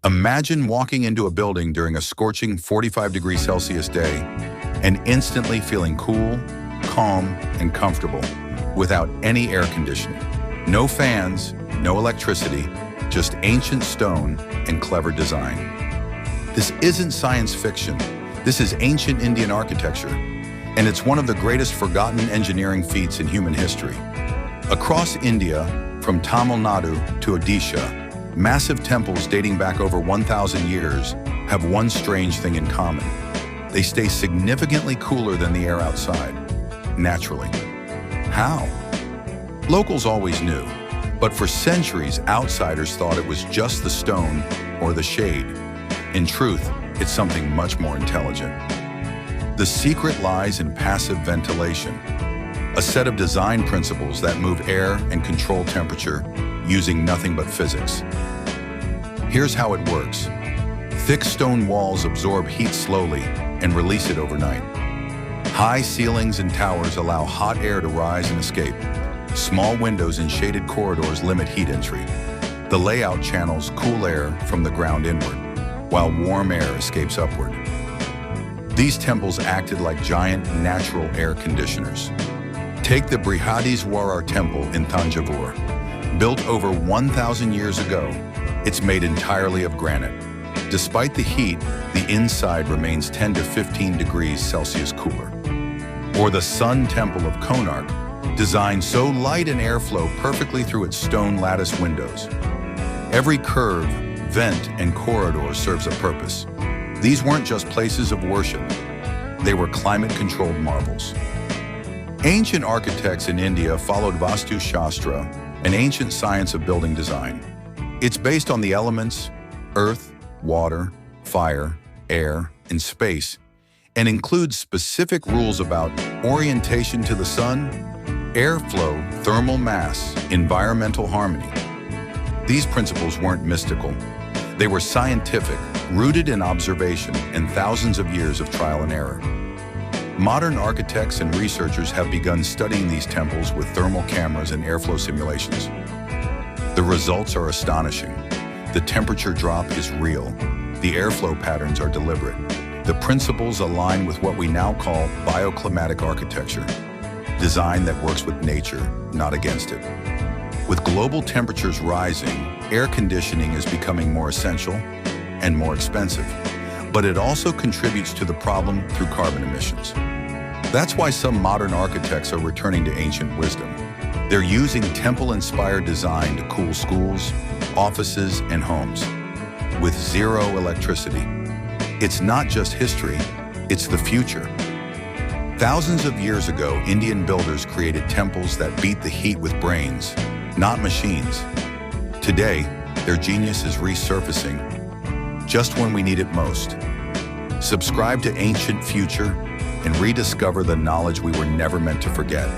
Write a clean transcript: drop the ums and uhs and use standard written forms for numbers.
Imagine walking into a building during a scorching 45 degrees Celsius day and instantly feeling cool, calm, and comfortable without any air conditioning. No fans, no electricity, just ancient stone and clever design. This isn't science fiction. This is ancient Indian architecture, and it's one of the greatest forgotten engineering feats in human history. Across India, from Tamil Nadu to Odisha, massive temples dating back over 1,000 years have one strange thing in common. They stay significantly cooler than the air outside, naturally. How? Locals always knew, but for centuries, outsiders thought it was just the stone or the shade. In truth, it's something much more intelligent. The secret lies in passive ventilation, a set of design principles that move air and control temperature using nothing but physics. Here's how it works. Thick stone walls absorb heat slowly and release it overnight. High ceilings and towers allow hot air to rise and escape. Small windows and shaded corridors limit heat entry. The layout channels cool air from the ground inward, while warm air escapes upward. These temples acted like giant natural air conditioners. Take the Brihadeeswarar Temple in Thanjavur. Built over 1,000 years ago, it's made entirely of granite. Despite the heat, the inside remains 10 to 15 degrees Celsius cooler. Or the Sun Temple of Konark, designed so light and airflow perfectly through its stone lattice windows. Every curve, vent, and corridor serves a purpose. These weren't just places of worship. They were climate-controlled marvels. Ancient architects in India followed Vaastu Shastra, an ancient science of building design. It's based on the elements, earth, water, fire, air, and space, and includes specific rules about orientation to the sun, airflow, thermal mass, environmental harmony. These principles weren't mystical. They were scientific, rooted in observation and thousands of years of trial and error. Modern architects and researchers have begun studying these temples with thermal cameras and airflow simulations. The results are astonishing. The temperature drop is real. The airflow patterns are deliberate. The principles align with what we now call bioclimatic architecture, design that works with nature, not against it. With global temperatures rising, air conditioning is becoming more essential and more expensive, but it also contributes to the problem through carbon emissions. That's why some modern architects are returning to ancient wisdom. They're using temple-inspired design to cool schools, offices, and homes with zero electricity. It's not just history, it's the future. Thousands of years ago, Indian builders created temples that beat the heat with brains, not machines. Today, their genius is resurfacing just when we need it most. Subscribe to Ancient Future and rediscover the knowledge we were never meant to forget.